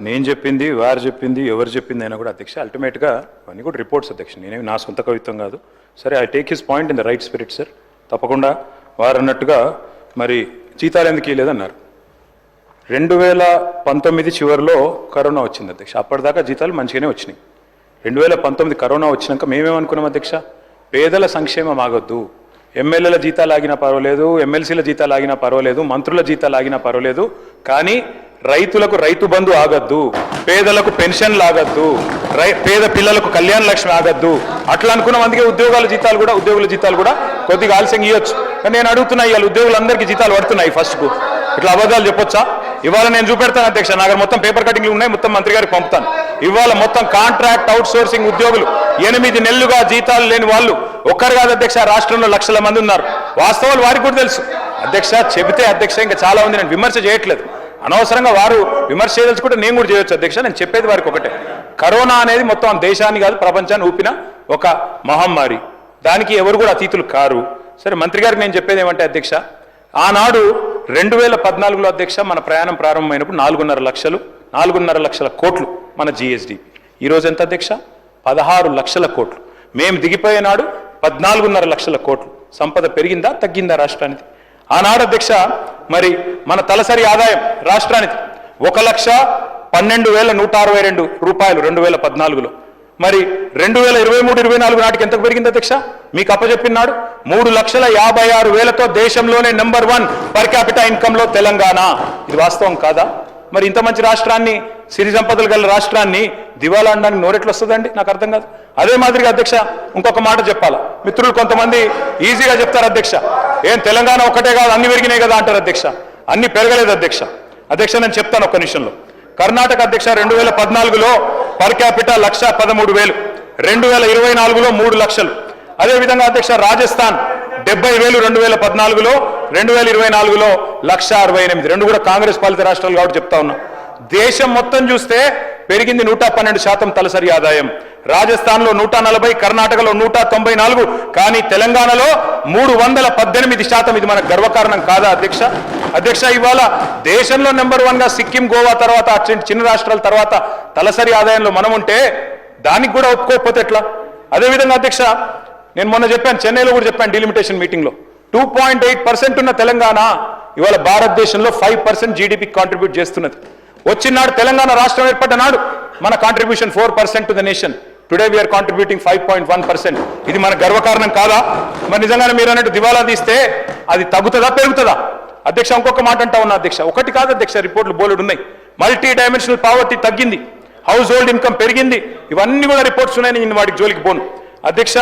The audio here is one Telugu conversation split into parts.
నేను చెప్పింది వారు చెప్పింది ఎవరు చెప్పింది అయినా కూడా అధ్యక్ష అల్టిమేట్గా అవన్నీ కూడా రిపోర్ట్స్ అధ్యక్ష, నేనేమి నా సొంత కవిత్వం కాదు. సరే, I take his point in the right spirit sir. తప్పకుండా వారు అన్నట్టుగా మరి జీతాలు ఎందుకు ఇవ్వలేదన్నారు. 2019 చివరిలో కరోనా వచ్చింది అధ్యక్ష. అప్పటిదాకా జీతాలు మంచిగానే వచ్చినాయి. 2019 కరోనా వచ్చినాక మేమేమనుకున్నాం అధ్యక్ష, పేదల సంక్షేమం ఆగొద్దు, ఎమ్మెల్యేల జీతాలు ఆగినా పర్వాలేదు, ఎమ్మెల్సీల జీతాలు ఆగినా పర్వాలేదు, మంత్రుల జీతాలు ఆగినా పర్వాలేదు, కానీ రైతులకు రైతు బంధు ఆగద్దు, పేదలకు పెన్షన్లు ఆగద్దు, పేద పిల్లలకు కళ్యాణ లక్ష్మి ఆగద్దు అట్లా అనుకున్నాం. అందుకే ఉద్యోగుల జీతాలు కూడా కొద్దిగా ఆలస్యంగా ఇవ్వచ్చు. కానీ నేను అడుగుతున్నా, ఇవాళ ఉద్యోగులందరికీ జీతాలు పడుతున్నాయి ఫస్ట్కు. ఇట్లా అబద్ధాలు చెప్పొచ్చా? ఇవాళ నేను చూపెడతాను అధ్యక్ష, నాకు మొత్తం పేపర్ కటింగ్లు ఉన్నాయి, మొత్తం మంత్రి గారికి పంపుతాను. ఇవాళ మొత్తం కాంట్రాక్ట్ అవుట్ సోర్సింగ్ ఉద్యోగులు 8 నెలలుగా జీతాలు లేని వాళ్ళు ఒక్కరు కాదు అధ్యక్ష, రాష్ట్రంలో లక్షల మంది ఉన్నారు. వాస్తవాలు వారికి కూడా తెలుసు అధ్యక్ష. చెబితే అధ్యక్ష ఇంకా చాలా ఉంది, నేను విమర్శ చేయట్లేదు. అనవసరంగా వారు విమర్శ చేయదలుచుకుంటే నేను కూడా చేయొచ్చు అధ్యక్ష. నేను చెప్పేది వారికి ఒకటే, కరోనా అనేది మొత్తం దేశాన్ని కాదు ప్రపంచాన్ని ఊపిన ఒక మహమ్మారి, దానికి ఎవరు కూడా అతీతులు కారు. సరే, మంత్రి గారికి నేను చెప్పేది ఏమంటే అధ్యక్ష, ఆనాడు 2014లో అధ్యక్ష మన ప్రయాణం ప్రారంభమైనప్పుడు 4.5 లక్షల కోట్లు మన జిఎస్డిపి. ఈరోజు ఎంత అధ్యక్ష? 16 లక్షల కోట్లు. మేము దిగిపోయే నాడు 14.5 లక్షల కోట్లు. సంపద పెరిగిందా తగ్గిందా రాష్ట్రానికి? ఆనాడు అధ్యక్ష మరి మన తలసరి ఆదాయం రాష్ట్రానికి 1,12,162 రూపాయలు 2014లో. మరి 2023-24 నాటికి ఎంతకు పెరిగింది అధ్యక్ష? మీకు అప్పచెప్పినాడు 3,56,000తో దేశంలోనే నెంబర్ 1 పర్ క్యాపిటల్ ఇన్కంలో తెలంగాణ. ఇది వాస్తవం కాదా? మరి ఇంత మంచి రాష్ట్రాన్ని, సిరి సంపదలు గల రాష్ట్రాన్ని దివాలా అనడానికి నోరెట్లు వస్తుందండి? నాకు అర్థం కాదు. అదే మాదిరిగా అధ్యక్ష ఇంకొక మాట చెప్పాలా, మిత్రులు కొంతమంది ఈజీగా చెప్తారు అధ్యక్ష, ఏం తెలంగాణ ఒకటే కాదు అన్ని పెరిగినాయి కదా అంటారు అధ్యక్ష. అన్ని పెరగలేదు అధ్యక్ష. నేను చెప్తాను ఒక్క నిమిషంలో. కర్ణాటక అధ్యక్ష 2014లో పర్ క్యాపిటల్ 1,13,000, 2024లో 3 లక్షలు. అదేవిధంగా అధ్యక్ష రాజస్థాన్ 70,000 2014లో, 2024లో 1,68,000. రెండు కూడా కాంగ్రెస్ పాలిత రాష్ట్రాలు కాబట్టి చెప్తా ఉన్నా. దేశం మొత్తం చూస్తే పెరిగింది 112% తలసరి ఆదాయం. రాజస్థాన్లో 140, కర్ణాటకలో 194, కానీ తెలంగాణలో 318%. ఇది మనకు గర్వకారణం కాదా అధ్యక్ష? ఇవాళ దేశంలో నెంబర్ 1గా సిక్కిం, గోవా తర్వాత చిన్న రాష్ట్రాల తర్వాత తలసరి ఆదాయంలో మనం ఉంటే దానికి కూడా ఒప్పుకోకపోతే ఎట్లా? అదేవిధంగా అధ్యక్ష నేను మొన్న చెప్పాను, చెన్నైలో కూడా చెప్పాను డిలిమిటేషన్ మీటింగ్లో, 2.8% ఉన్న తెలంగాణ ఇవాళ భారతదేశంలో 5% జీడిపికి కాంట్రిబ్యూట్ చేస్తున్నది. వచ్చినాడు తెలంగాణ రాష్ట్రం ఏర్పడ్డ నాడు మన contribution 4% to the nation. Today we're contributing 5.1%. ఇది మన గర్వకారణం కాదా? మరి నిజంగానే మీరు అన్నట్టు దివాలా తీస్తే అది తగ్గుతుందా పెరుగుతుందా అధ్యక్ష? ఇంకొక మాట అంటా ఉన్నా అధ్యక్ష, ఒకటి కాదు అధ్యక్ష, రిపోర్ట్లు బోలెడు ఉన్నాయి. మల్టీ డైమెన్షనల్ పావర్టీ తగ్గింది, హౌస్ హోల్డ్ ఇన్కమ్ పెరిగింది, ఇవన్నీ కూడా రిపోర్ట్స్ ఉన్నాయి. నేను వాటికి జోలికి పోను అధ్యక్ష.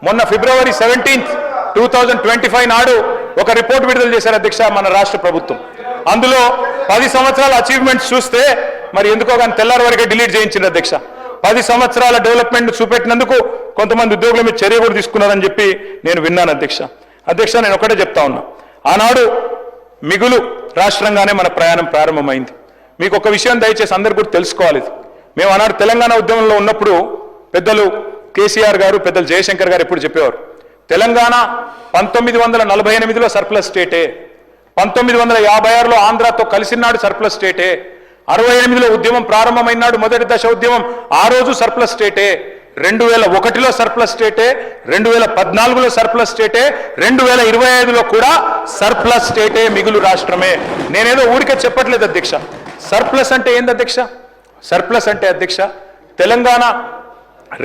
మొన్న February 17, 2025 నాడు ఒక రిపోర్ట్ విడుదల చేశారు అధ్యక్ష మన రాష్ట్ర ప్రభుత్వం. అందులో 10 సంవత్సరాల అచీవ్మెంట్స్ చూస్తే మరి ఎందుకో కానీ తెల్లారి వరకే డిలీట్ చేయించింది అధ్యక్ష. 10 సంవత్సరాల డెవలప్మెంట్ చూపెట్టినందుకు కొంతమంది ఉద్యోగుల మీద చర్య కూడా తీసుకున్నారని చెప్పి నేను విన్నాను అధ్యక్ష. నేను ఒకటే చెప్తా ఉన్నా, ఆనాడు మిగులు రాష్ట్రంగానే మన ప్రయాణం ప్రారంభమైంది. మీకు ఒక విషయం దయచేసి అందరు కూడా తెలుసుకోవాలి. మేము ఆనాడు తెలంగాణ ఉద్యమంలో ఉన్నప్పుడు పెద్దలు కేసీఆర్ గారు, పెద్దలు జయశంకర్ గారు ఎప్పుడు చెప్పేవారు, తెలంగాణ 1948లో సర్ప్లస్ స్టేటే, 1956లో ఆంధ్రాతో కలిసినాడు సర్ప్లస్ స్టేటే, 68లో ఉద్యమం ప్రారంభమైనాడు మొదటి దశ ఉద్యమం, ఆ రోజు సర్ప్లస్ స్టేటే, 2001లో సర్ప్లస్ స్టేటే, 2014లో సర్ప్లస్ స్టేటే, 2025లో కూడా సర్ప్లస్ స్టేటే, మిగులు రాష్ట్రమే. నేనేదో ఊరికే చెప్పట్లేదు అధ్యక్ష. సర్ప్లస్ అంటే ఏంది అధ్యక్ష? సర్ప్లస్ అంటే అధ్యక్ష తెలంగాణ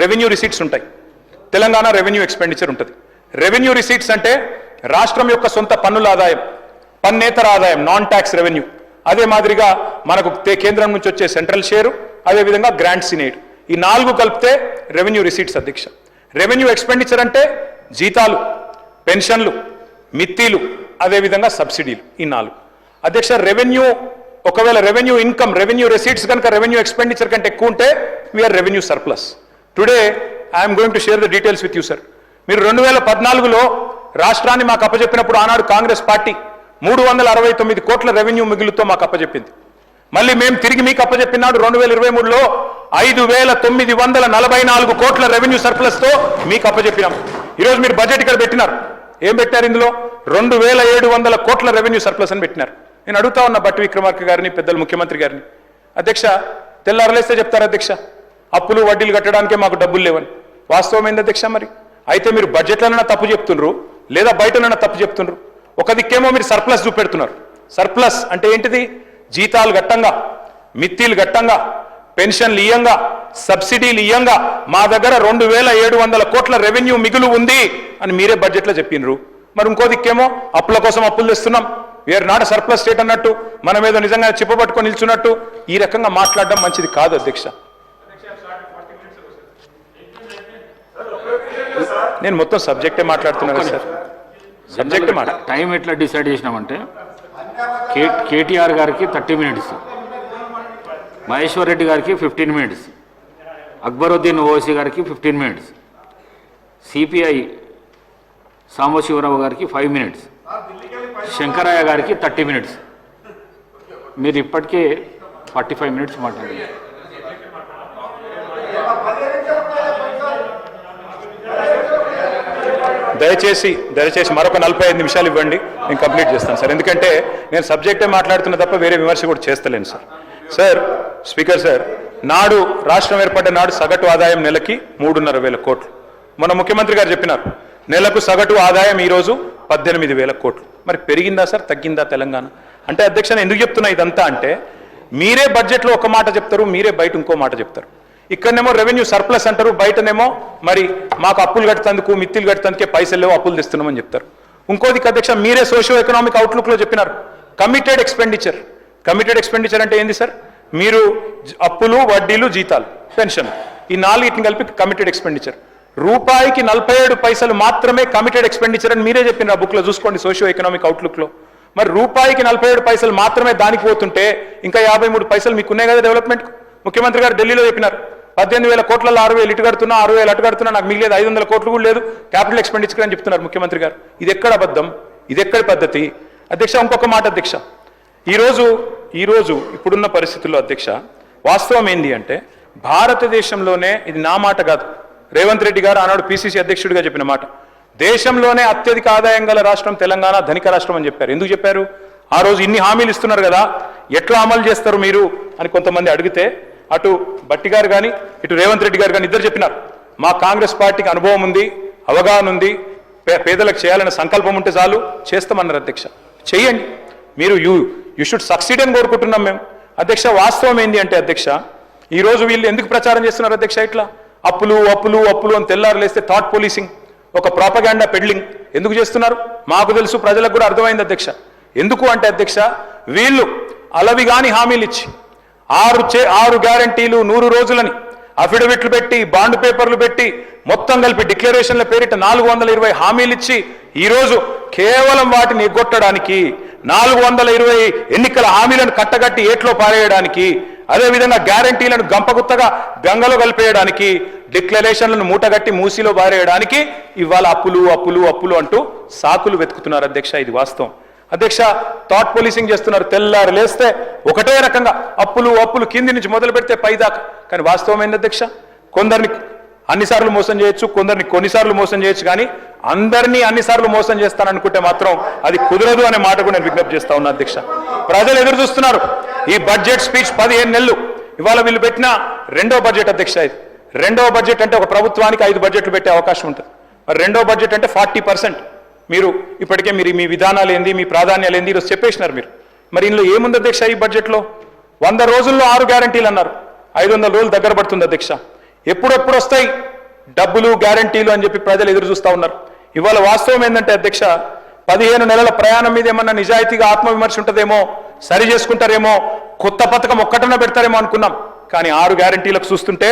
రెవెన్యూ రిసీట్స్ ఉంటాయి, తెలంగాణ రెవెన్యూ ఎక్స్పెండిచర్ ఉంటుంది. రెవెన్యూ రిసీట్స్ అంటే రాష్ట్రం యొక్క సొంత పన్నుల ఆదాయం, పన్నేతర ఆదాయం, నాన్ ట్యాక్స్ రెవెన్యూ. అదే మాదిరిగా మనకు కేంద్రం నుంచి వచ్చే సెంట్రల్ షేరు, అదేవిధంగా గ్రాంట్స్ ఇన్ ఎయిడ్, ఈ 4 కలిపితే రెవెన్యూ రిసీట్స్ అధ్యక్ష. రెవెన్యూ ఎక్స్పెండిచర్ అంటే జీతాలు, పెన్షన్లు, మిత్తీలు, అదేవిధంగా సబ్సిడీలు, ఈ 4 అధ్యక్ష. రెవెన్యూ ఒకవేళ రెవెన్యూ ఇన్కమ్, రెవెన్యూ రిసీట్స్ కనుక రెవెన్యూ ఎక్స్పెండిచర్ కంటే ఎక్కువ ఉంటే we're revenue surplus. Today I'm going to share the details with you sir. మీరు 2014లో రాష్ట్రాన్ని మాకు అప్పచెప్పినప్పుడు ఆనాడు కాంగ్రెస్ పార్టీ 369 కోట్ల రెవెన్యూ మిగులుతో మాకు అప్పచెప్పింది. మళ్ళీ మేము తిరిగి మీకు అప్పచెప్పినాడు 2023లో 5,944 కోట్ల రెవెన్యూ సర్ప్లస్తో మీకు అప్పచెప్పినాం. ఈరోజు మీరు బడ్జెట్ ఇక్కడ పెట్టినారు, ఏం పెట్టారు? ఇందులో 2,700 కోట్ల రెవెన్యూ సర్ప్లస్ అని పెట్టినారు. నేను అడుగుతా ఉన్న బట్టి విక్రమార్క గారిని, పెద్దలు ముఖ్యమంత్రి గారిని, అధ్యక్ష తెల్లారలేస్తే చెప్తారు అధ్యక్ష అప్పులు వడ్డీలు కట్టడానికే మాకు డబ్బులు లేవని. వాస్తవం ఏంది అధ్యక్ష? మరి అయితే మీరు బడ్జెట్లైనా తప్పు చెప్తుండ్రు లేదా బయటనైనా తప్పు చెప్తుండ్రు. ఒక దిక్కేమో మీరు సర్ప్లస్ చూపెడుతున్నారు. సర్ప్లస్ అంటే ఏంటిది? జీతాలు గట్టంగా, మిత్తిలు గట్టంగా, పెన్షన్లు ఇయ్యంగా, సబ్సిడీలు ఇయ్యంగా మా దగ్గర 2700 కోట్ల రెవెన్యూ మిగులు ఉంది అని మీరే బడ్జెట్లో చెప్పినరు. మరి ఇంకో దిక్కేమో అప్పుల కోసం అప్పులు తెస్తున్నాం, వీఆర్ నాట్ సర్ప్లస్ స్టేట్ అన్నట్టు, మనం ఏదో నిజంగా చిప్పబట్టుకొని నిల్చున్నట్టు ఈ రకంగా మాట్లాడడం మంచిది కాదు అధ్యక్ష. నేను మొత్తం సబ్జెక్టే మాట్లాడుతున్నాను సార్. సబ్జెక్ట్ టైం ఎట్లా డిసైడ్ చేసినామంటే కేటీఆర్ గారికి 30 మినిట్స్, మహేశ్వర్ రెడ్డి గారికి 15 మినిట్స్, అక్బరుద్దీన్ ఓవైసీ గారికి 15 మినిట్స్, సిపిఐ సాంబశివరావు గారికి 5 మినిట్స్, శంకరయ్య గారికి 30 మినిట్స్. మీరు ఇప్పటికే 45 మినిట్స్ మాట్లాడారు. దయచేసి మరొక 45 నిమిషాలు ఇవ్వండి, నేను కంప్లీట్ చేస్తాను సార్. ఎందుకంటే నేను సబ్జెక్టే మాట్లాడుతున్నా తప్ప వేరే విమర్శ కూడా చేస్తలేను సార్. సార్ స్పీకర్ సార్, నాడు రాష్ట్రం ఏర్పడ్డ నాడు సగటు ఆదాయం నెలకి 3,500 కోట్లు. మన ముఖ్యమంత్రి గారు చెప్పినారు నెలకు సగటు ఆదాయం ఈరోజు 18,000 కోట్లు. మరి పెరిగిందా సార్, తగ్గిందా తెలంగాణ? అంటే అధ్యక్ష ఎందుకు చెప్తున్నా ఇదంతా అంటే మీరే బడ్జెట్లో ఒక మాట చెప్తారు, మీరే బయట ఇంకో మాట చెప్తారు. ఇక్కడనేమో రెవెన్యూ సర్ప్లస్ అంటారు, బయటనేమో మరి మాకు అప్పులు కట్టేందుకు మిత్తిలు కట్టేందుకే పైసలు లేవు, అప్పులు తెస్తున్నామని చెప్తారు. ఇంకోది అధ్యక్ష మీరే సోషియో ఎకనామిక్ అవుట్లుక్లో చెప్పినారు కమిటెడ్ ఎక్స్పెండిచర్. కమిటెడ్ ఎక్స్పెండిచర్ అంటే ఏంది సార్? మీరు అప్పులు, వడ్డీలు, జీతాలు, పెన్షన్ ఈ 4 కలిపి కమిటెడ్ ఎక్స్పెండిచర్. రూపాయికి 47 పైసలు మాత్రమే కమిటెడ్ ఎక్స్పెండిచర్ అని మీరే చెప్పిన బుక్లో చూసుకోండి, సోషియో ఎకనామిక్ అవుట్లుక్లో. మరి రూపాయికి 47 పైసలు మాత్రమే దానికి పోతుంటే ఇంకా 53 పైసలు మీకు ఉన్నాయి కదా డెవలప్మెంట్. ముఖ్యమంత్రి గారు ఢిల్లీలో చెప్పినారు 18,000 కోట్లలో 6,000 ఇటు కడుతున్నా, 6,000 అటు కడుతున్నా, నాకు మిగిలేదు 500 కోట్లు కూడా లేదు క్యాపిటల్ ఎక్స్పెండిచర్ అని చెప్తున్నారు ముఖ్యమంత్రి గారు. ఇది ఎక్కడ అబద్ధం, ఇది ఎక్కడ పద్ధతి అధ్యక్ష? ఇంకొక మాట అధ్యక్ష, ఈరోజు ఇప్పుడున్న పరిస్థితుల్లో అధ్యక్ష వాస్తవం ఏంది అంటే భారతదేశంలోనే, ఇది నా మాట కాదు, రేవంత్ రెడ్డి గారు ఆనాడు పిసిసి అధ్యక్షుడిగా చెప్పిన మాట, దేశంలోనే అత్యధిక ఆదాయం గల రాష్ట్రం తెలంగాణ, ధనిక రాష్ట్రం అని చెప్పారు. ఎందుకు చెప్పారు? ఆ రోజు ఇన్ని హామీలు ఇస్తున్నారు కదా, ఎట్లా అమలు చేస్తారు మీరు అని కొంతమంది అడిగితే అటు బట్టి గారు కానీ ఇటు రేవంత్ రెడ్డి గారు కానీ ఇద్దరు చెప్పినారు, మా కాంగ్రెస్ పార్టీకి అనుభవం ఉంది, అవగాహన ఉంది, పేదలకు చేయాలనే సంకల్పం ఉంటే చాలు చేస్తామన్నారు అధ్యక్ష. చెయ్యండి మీరు, యూ షుడ్ సక్సీడ్ అని కోరుకుంటున్నాం మేము అధ్యక్ష. వాస్తవం ఏంటి అంటే అధ్యక్ష ఈరోజు వీళ్ళు ఎందుకు ప్రచారం చేస్తున్నారు అధ్యక్ష? ఇట్లా అప్పులు అప్పులు అప్పులు అని తెల్లారులేస్తే థాట్ పోలీసింగ్, ఒక ప్రాపగాండా పెడ్లింగ్ ఎందుకు చేస్తున్నారు? మాకు తెలుసు, ప్రజలకు కూడా అర్థమైంది అధ్యక్ష. ఎందుకు అంటే అధ్యక్ష వీళ్ళు అలవిగాని హామీలు ఇచ్చి 6 గ్యారంటీలు 100 రోజులని అఫిడవిట్లు పెట్టి, బాండ్ పేపర్లు పెట్టి, మొత్తం కలిపి డిక్లరేషన్ల పేరిట 420 హామీలు ఇచ్చి ఈరోజు కేవలం వాటిని ఎగ్గొట్టడానికి, 420 ఎన్నికల హామీలను కట్టగట్టి ఏట్లో పారేయడానికి, అదేవిధంగా గ్యారంటీలను గంపగుత్తగా గంగలో కలిపేయడానికి, డిక్లరేషన్లను మూటగట్టి మూసిలో పారేయడానికి ఇవాళ అప్పులు అప్పులు అప్పులు అంటూ సాకులు వెతుకుతున్నారు అధ్యక్ష. ఇది వాస్తవం అధ్యక్ష. థాట్ పోలీసింగ్ చేస్తున్నారు, తెల్లారు లేస్తే ఒకటే రకంగా అప్పులు అప్పులు కింది నుంచి మొదలు పెడితే పైదాకా. కానీ వాస్తవం ఏంది అధ్యక్ష? కొందరిని అన్నిసార్లు మోసం చేయొచ్చు, కొందరిని కొన్నిసార్లు మోసం చేయొచ్చు, కానీ అందరినీ అన్నిసార్లు మోసం చేస్తాననుకుంటే మాత్రం అది కుదరదు అనే మాట కూడా నేను విజ్ఞప్తి చేస్తా ఉన్నా అధ్యక్ష. ప్రజలు ఎదురు చూస్తున్నారు. ఈ బడ్జెట్ స్పీచ్ 15 నెలలు, ఇవాళ వీళ్ళు పెట్టిన 2వ బడ్జెట్ అధ్యక్ష. ఇది 2వ బడ్జెట్ అంటే ఒక ప్రభుత్వానికి 5 బడ్జెట్లు పెట్టే అవకాశం ఉంటుంది. మరి 2వ బడ్జెట్ అంటే 40% మీరు ఇప్పటికే మీరు మీ విధానాలు ఏంది, మీ ప్రాధాన్యాలు ఏంది ఈరోజు చెప్పేసినారు మీరు. మరి ఇందులో ఏముంది అధ్యక్ష? ఈ బడ్జెట్లో 100 రోజుల్లో 6 గ్యారంటీలు అన్నారు, 500 రోజులు దగ్గర పడుతుంది అధ్యక్ష. ఎప్పుడెప్పుడు వస్తాయి డబ్బులు, గ్యారంటీలు అని చెప్పి ప్రజలు ఎదురు చూస్తూ ఉన్నారు. ఇవాళ వాస్తవం ఏంటంటే అధ్యక్ష 15 నెలల ప్రయాణం మీద ఏమన్నా నిజాయితీగా ఆత్మవిమర్శ ఉంటుందేమో, సరి చేసుకుంటారేమో, కొత్త పథకం ఒక్కటన్నా పెడతారేమో అనుకున్నాం. కానీ 6 గ్యారంటీలకు చూస్తుంటే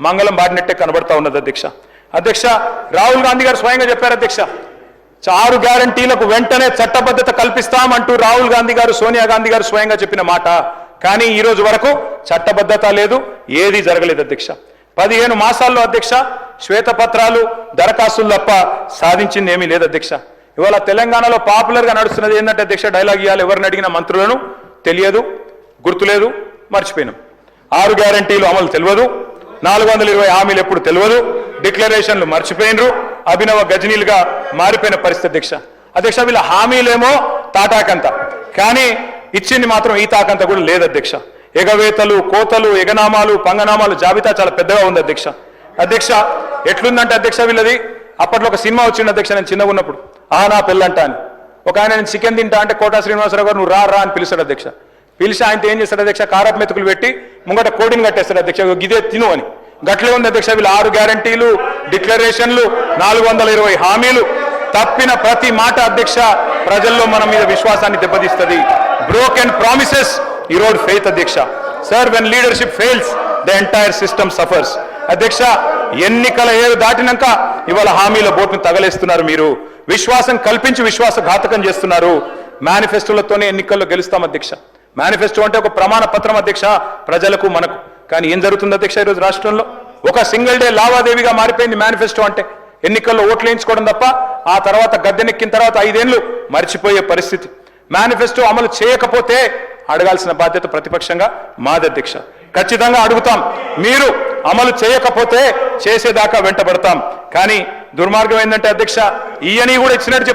మంగళం బాడినట్టే కనబడతా ఉన్నది అధ్యక్ష. అధ్యక్ష రాహుల్ గాంధీ గారు స్వయంగా చెప్పారు అధ్యక్ష, 6 గ్యారంటీలకు వెంటనే చట్టబద్ధత కల్పిస్తామంటూ రాహుల్ గాంధీ గారు, సోనియా గాంధీ గారు స్వయంగా చెప్పిన మాట. కానీ ఈ రోజు వరకు చట్టబద్ధత లేదు, ఏది జరగలేదు అధ్యక్ష. 15 మాసాల్లో అధ్యక్ష శ్వేతపత్రాలు, దరఖాస్తులు తప్ప సాధించింది ఏమీ లేదు అధ్యక్ష. ఇవాళ తెలంగాణలో పాపులర్గా నడుస్తున్నది ఏంటంటే అధ్యక్ష, డైలాగ్ ఇవ్వాలి, ఎవరిని అడిగిన మంత్రులను తెలియదు, గుర్తులేదు, మర్చిపోయినాం. 6 గ్యారంటీలు అమలు తెలియదు, 420 హామీలు ఎప్పుడు తెలియదు, డిక్లరేషన్లు మర్చిపోయినరు, అభినవ గజనీలుగా మారిపోయిన పరిస్థితి అధ్యక్ష. వీళ్ళ హామీలేమో తాటాకంత, కానీ ఇచ్చింది మాత్రం ఈ తాకంత కూడా లేదు అధ్యక్ష. ఎగవేతలు, కోతలు, ఎగనామాలు, పంగనామాలు జాబితా చాలా పెద్దగా ఉంది అధ్యక్ష. అధ్యక్ష ఎట్లుందంటే అధ్యక్ష వీళ్ళది అప్పట్లో ఒక సినిమా వచ్చింది అధ్యక్ష, నేను చిన్నగా ఉన్నప్పుడు, నా పెళ్ళంట అని. ఒక ఆయన నేను చికెన్ తింటా అంటే కోటా శ్రీనివాసరావు గారు నువ్వు రా అని పిలుస్తాడు అధ్యక్ష. పిలిచి ఆయనతో ఏం చేస్తాడు అధ్యక్ష, కారపు మెతుకులు పెట్టి ముంగట కోడిని కట్టేస్తాడు అధ్యక్ష, గిదే తిను అని. గట్లే ఉంది అధ్యక్ష వీళ్ళు 6 గ్యారంటీలు, డిక్లరేషన్లు, 420 హామీలు. తప్పిన ప్రతి మాట అధ్యక్ష ప్రజల్లో మన మీద విశ్వాసాన్ని దెబ్బతీస్తుంది. బ్రోకెన్ ప్రామిసెస్ ఈరోడ్ ఫెయిత్ అధ్యక్ష. Sir when leadership fails the entire system suffers. అధ్యక్ష ఎన్నికల ఏరు దాటినాక ఇవాళ హామీల బోట్ను తగలేస్తున్నారు మీరు. విశ్వాసం కల్పించి విశ్వాసఘాతకం చేస్తున్నారు. మేనిఫెస్టోలతోనే ఎన్నికల్లో గెలుస్తాం అధ్యక్ష. మేనిఫెస్టో అంటే ఒక ప్రమాణ పత్రం అధ్యక్ష ప్రజలకు మనకు. కానీ ఏం జరుగుతుంది అధ్యక్ష ఈరోజు రాష్ట్రంలో? ఒక సింగిల్ డే లావాదేవీగా మారిపోయింది మేనిఫెస్టో అంటే. ఎన్నికల్లో ఓట్లు వేయించుకోవడం తప్ప ఆ తర్వాత గద్దెనెక్కిన తర్వాత 5 ఏళ్ళు మర్చిపోయే పరిస్థితి. మేనిఫెస్టో అమలు చేయకపోతే అడగాల్సిన బాధ్యత ప్రతిపక్షంగా మాది అధ్యక్ష. ఖచ్చితంగా అడుగుతాం. మీరు అమలు చేయకపోతే చేసేదాకా వెంటబడతాం. కానీ దుర్మార్గం ఏంటంటే అధ్యక్ష ఈయని కూడా ఇచ్చినట్టు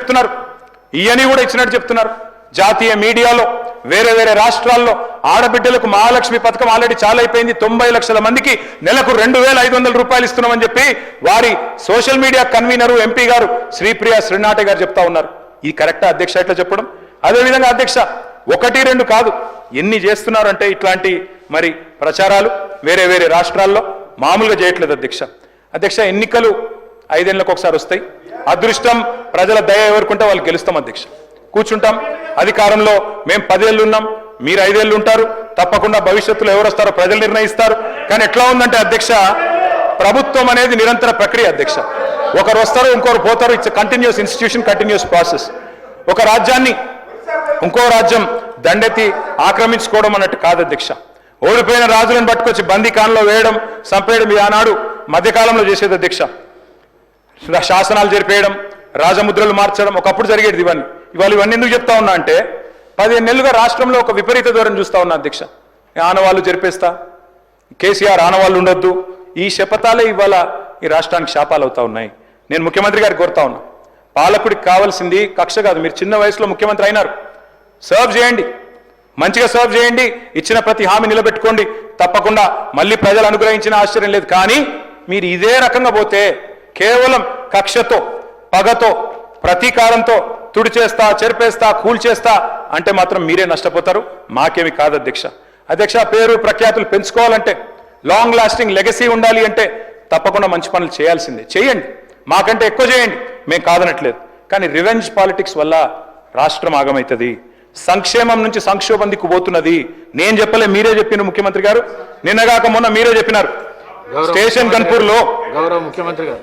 చెప్తున్నారు. జాతీయ మీడియాలో వేరే రాష్ట్రాల్లో ఆడబిడ్డలకు మహాలక్ష్మి పథకం ఆల్రెడీ చాలా అయిపోయింది. 90 లక్షల మందికి నెలకు 2,500 రూపాయలు ఇస్తున్నామని చెప్పి వారి సోషల్ మీడియా కన్వీనరు ఎంపీ గారు శ్రీప్రియ శ్రీనాటే గారు చెప్తా ఉన్నారు. ఇది కరెక్టా అధ్యక్ష ఇట్లా చెప్పడం? అదేవిధంగా అధ్యక్ష 1-2 కాదు ఎన్ని చేస్తున్నారంటే ఇట్లాంటి మరి ప్రచారాలు వేరే రాష్ట్రాల్లో మామూలుగా చేయట్లేదు అధ్యక్ష. ఎన్నికలు 5 ఏళ్ళకు ఒకసారి వస్తాయి. అదృష్టం ప్రజల దయ ఎవరుకుంటే వాళ్ళు గెలుస్తాం అధ్యక్ష. కూర్చుంటాం అధికారంలో. మేము 10 ఏళ్ళు ఉన్నాం, మీరు 5 ఏళ్ళు ఉంటారు. తప్పకుండా భవిష్యత్తులో ఎవరు వస్తారో ప్రజలు నిర్ణయిస్తారు. కానీ ఎట్లా ఉందంటే అధ్యక్ష ప్రభుత్వం అనేది నిరంతర ప్రక్రియ అధ్యక్ష. ఒకరు వస్తారు, ఇంకొకరు పోతారు. It's continuous institution, continuous process. ఒక రాజ్యాన్ని ఇంకో రాజ్యం దండెత్తి ఆక్రమించుకోవడం అన్నట్టు కాదు అధ్యక్ష. ఓడిపోయిన రాజులను పట్టుకొచ్చి బందీఖాన్లో వేయడం, చంపేయడం ఇది ఆనాడు మధ్యకాలంలో చేసేది అధ్యక్ష. శాసనాలు జరిపేయడం, రాజముద్రలు మార్చడం ఒకప్పుడు జరిగేది. ఇవాళ ఇవన్నీ ఎందుకు చెప్తా ఉన్నా అంటే 15 నెలలుగా రాష్ట్రంలో ఒక విపరీత ధోరణి చూస్తా ఉన్నా అధ్యక్ష. ఆనవాళ్ళు జరిపేస్తా, కేసీఆర్ ఆనవాళ్ళు ఉండొద్దు, ఈ శపథాలే ఇవాళ ఈ రాష్ట్రానికి శాపాలు అవుతా ఉన్నాయి. నేను ముఖ్యమంత్రి గారికి కోరుతా ఉన్నా, పాలకుడికి కావాల్సింది కక్ష కాదు. మీరు చిన్న వయసులో ముఖ్యమంత్రి అయినారు, సర్వ్ చేయండి, మంచిగా సర్వ్ చేయండి, ఇచ్చిన ప్రతి హామీ నిలబెట్టుకోండి. తప్పకుండా మళ్ళీ ప్రజలు అనుగ్రహించిన ఆశ్చర్యం లేదు. కానీ మీరు ఇదే రకంగా పోతే కేవలం కక్షతో, పగతో, ప్రతీకారంతో తుడిచేస్తా, చెరిపేస్తా, కూల్చేస్తా అంటే మాత్రం మీరే నష్టపోతారు, మాకేమి కాదు అధ్యక్ష. పేరు ప్రఖ్యాతులు పెంచుకోవాలంటే, లాంగ్ లాస్టింగ్ లెగసీ ఉండాలి అంటే తప్పకుండా మంచి పనులు చేయాల్సిందే. చేయండి, మాకంటే ఎక్కువ చేయండి, మేము కాదనట్లేదు. కానీ రివెంజ్ పాలిటిక్స్ వల్ల రాష్ట్రం ఆగమవుతుంది. సంక్షేమం నుంచి సంక్షోభం దిక్కు పోతున్నది. నేను చెప్పలే, మీరే చెప్పిన ముఖ్యమంత్రి గారు. నిన్నగాక మొన్న మీరే చెప్పినారు. స్టేషన్ గన్పూర్లో గౌరవ ముఖ్యమంత్రి గారు